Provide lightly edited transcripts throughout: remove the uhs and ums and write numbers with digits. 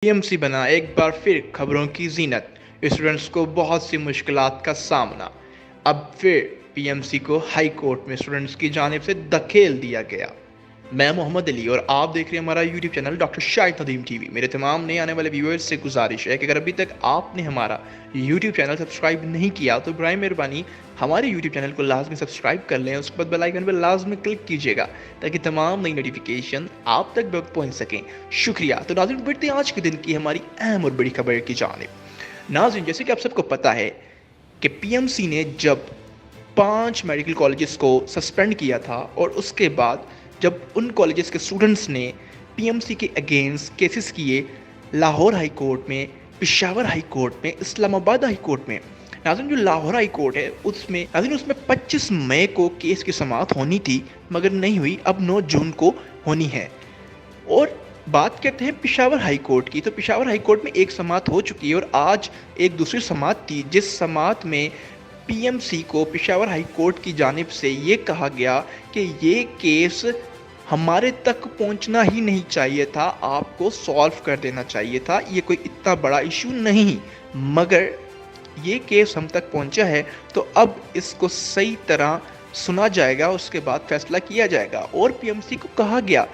PMC बना एक बार फिर खबरों की ज़ीनत। स्टूडेंट्स को बहुत सी मुश्किलात का सामना। अब फिर पीएमसी को हाई कोर्ट में स्टूडेंट्स की जानिब से धकेल दिया गया। मैं मोहम्मद अली और आप देख रहे हैं हमारा YouTube channel doctor Shahid Nadeem TV. मेरे तमाम नए आने वाले व्यूअर्स से गुजारिश है कि अगर अभी तक आपने हमारा यूट्यूब चैनल सब्सक्राइब नहीं किया तो बराए मेहरबानी हमारे यूट्यूब चैनल को लाजमी सब्सक्राइब कर लें। उसके बाद बेल आइकन पर लाजमी क्लिक कीजिएगा ताकि तमाम नई नोटिफिकेशन आप तक वक्त पहुंच सकें। शुक्रिया। तो नाज़रीन, बढ़ते हैं आज के दिन की हमारी अहम और बड़ी खबर की जानिब। नाज़रीन, जैसे कि आप सबको पता है कि पीएमसी ने जब 5 मेडिकल कॉलेजेस को सस्पेंड किया था और उसके बाद जब उन कॉलेजेस के स्टूडेंट्स ने पीएमसी के अगेंस्ट केसेस किए लाहौर हाई कोर्ट में, पेशावर हाई कोर्ट में, इस्लामाबाद हाई कोर्ट में। नाज़रीन, जो लाहौर हाई कोर्ट है उसमें 25 मई को केस की समाअत होनी थी मगर नहीं हुई, अब 9 जून को होनी है। और बात करते हैं पेशावर हाई कोर्ट की, तो पेशावर हाई कोर्ट में एक समाअत हो चुकी है और आज एक दूसरी समाअत थी जिस समाअत में पीएमसी को पेशावर हाई कोर्ट की जानिब से ये कहा गया कि ये केस हमारे तक पहुंचना ही नहीं चाहिए था, आपको सॉल्व कर देना चाहिए था, ये कोई इतना बड़ा इशू नहीं, मगर ये केस हम तक पहुंचा है तो अब इसको सही तरह सुना जाएगा, उसके बाद फैसला किया जाएगा। और पीएमसी को कहा गया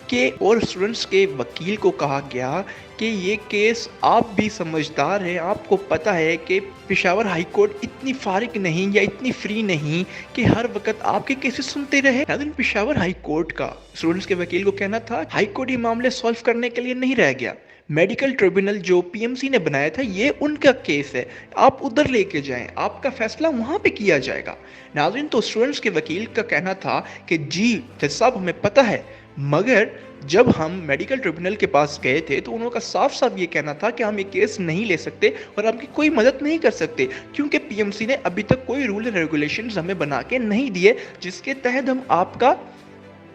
कि और स्टूडेंट्स के वकील को कहा गया कि ये केस आप भी समझदार हैं, आपको पता है कि पेशावर हाई कोर्ट इतनी फारिग नहीं या इतनी फ्री नहीं कि हर वक्त आपके केसेस सुनते रहे। लेकिन पेशावर हाई कोर्ट का स्टूडेंट्स के वकील को कहना था हाई कोर्ट ये मामले सॉल्व करने के लिए नहीं रह गया, मेडिकल ट्रिब्यूनल जो पीएमसी ने बनाया था ये उनका केस है, आप उधर लेके जाएं, आपका फैसला वहां पे किया जाएगा। नाज़रीन, तो स्टूडेंट्स के वकील का कहना था कि जी जज साहब हमें पता है, मगर जब हम मेडिकल ट्रिब्यूनल के पास गए थे तो उन्होंने साफ साफ ये कहना था कि हम ये केस नहीं ले सकते और आपकी कोई मदद नहीं कर सकते क्योंकि पीएमसी ने अभी तक कोई रूल एंड रेगुलेशंस हमें बना के नहीं दिए जिसके तहत हम आपका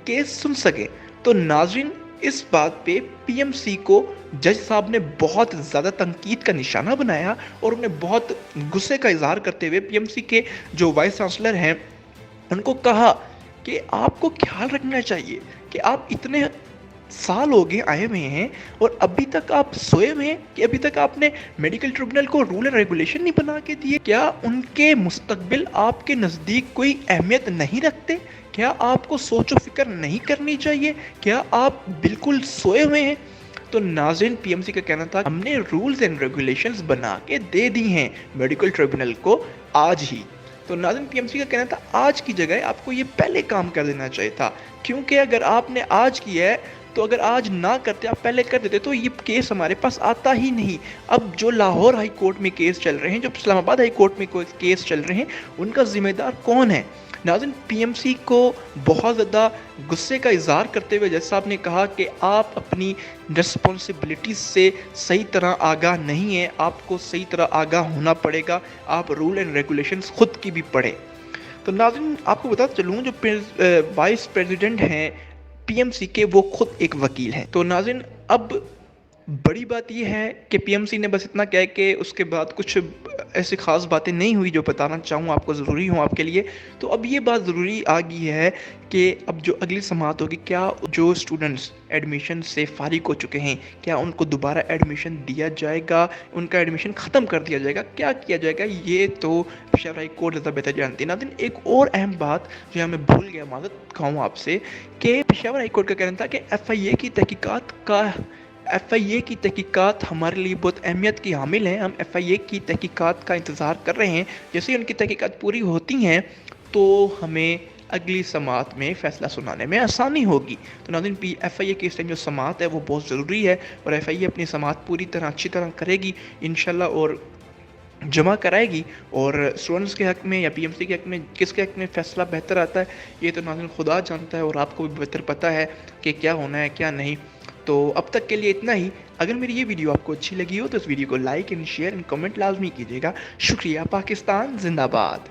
केस सुन सकें। तो नाज़रीन, इस बात पे पीएमसी को जज साहब ने बहुत ज़्यादा तनकीद का निशाना बनाया और उन्हें बहुत गुस्से का इजहार करते हुए पीएमसी के जो वाइस चांसलर हैं उनको कहा कि आपको ख्याल रखना चाहिए कि आप इतने साल हो गए आए हुए हैं और अभी तक आप सोए हुए हैं कि अभी तक आपने मेडिकल ट्रिब्यूनल को रूल एंड रेगुलेशन नहीं बना के दिए। क्या उनके मुस्तकबिल आपके नज़दीक कोई अहमियत नहीं रखते? क्या आपको सोचो फिक्र नहीं करनी चाहिए? क्या आप बिल्कुल सोए हुए हैं? तो नाज़रीन, पीएमसी का कहना था हमने रूल्स एंड रेगुलेशंस बना के दे दी हैं मेडिकल ट्रिब्यूनल को आज ही। तो नाज़रीन, पीएमसी का कहना था आज की जगह आपको ये पहले काम कर देना चाहिए था, क्योंकि अगर आपने आज किया है तो अगर आज ना करते, आप पहले कर देते तो ये केस हमारे पास आता ही नहीं। अब जो लाहौर हाई कोर्ट में केस चल रहे हैं, जो इस्लामाबाद हाई कोर्ट में केस चल रहे हैं, उनका जिम्मेदार कौन है? नाज़रीन, पीएमसी को बहुत ज़्यादा गुस्से का इजहार करते हुए जज साहब ने कहा कि आप अपनी रिस्पॉन्सिबिलिटीज से सही तरह आगाह नहीं है, आपको सही तरह आगाह होना पड़ेगा, आप रूल एंड रेगुलेशंस खुद की भी पढ़ें। तो नाज़रीन, आपको बताता चलूँ जो वाइस प्रेसिडेंट हैं पीएमसी के वो खुद एक वकील हैं। तो नाज़रीन, अब बड़ी बात यह है कि पीएमसी ने बस इतना कहा कि उसके बाद कुछ ऐसी ख़ास बातें नहीं हुई जो बताना चाहूँ आपको, ज़रूरी हो आपके लिए। तो अब ये बात ज़रूरी आ गई है कि अब जो अगली समाअत होगी, क्या जो स्टूडेंट्स एडमिशन से फारिग हो चुके हैं क्या उनको दोबारा एडमिशन दिया जाएगा, उनका एडमिशन ख़त्म कर दिया जाएगा, क्या किया जाएगा, ये तो पेशावर हाई कोर्ट ज़्यादा बेहतर जानती है। नाज़रीन, एक और अहम बात जो मैं भूल गया, माज़रत खाऊँ आपसे, कि पेशावर हाई कोर्ट का कहना था कि एफआईए की तहकीकात हमारे लिए बहुत अहमियत की हामिल हैं। हम एफआईए की तहकीकात का इंतज़ार कर रहे हैं, जैसे ही उनकी तहकीकात पूरी होती हैं तो हमें अगली समाअत में फ़ैसला सुनाने में आसानी होगी। तो नाज़रीन, एफआईए की इस टाइम जो समाअत है वो बहुत ज़रूरी है और एफआईए अपनी समाअत पूरी तरह अच्छी तरह करेगी इंशाल्लाह और जमा कराएगी। और स्टूडेंट्स के हक़ में या पीएमसी के हक़ में किसके हक़ में फ़ैसला बेहतर आता है ये तो नाज़रीन खुदा जानता है और आपको भी बेहतर पता है कि क्या होना है क्या नहीं। तो अब तक के लिए इतना ही। अगर मेरी ये वीडियो आपको अच्छी लगी हो तो इस वीडियो को like and share and comment लाजमी कीजिएगा। शुक्रिया। पाकिस्तान जिंदाबाद।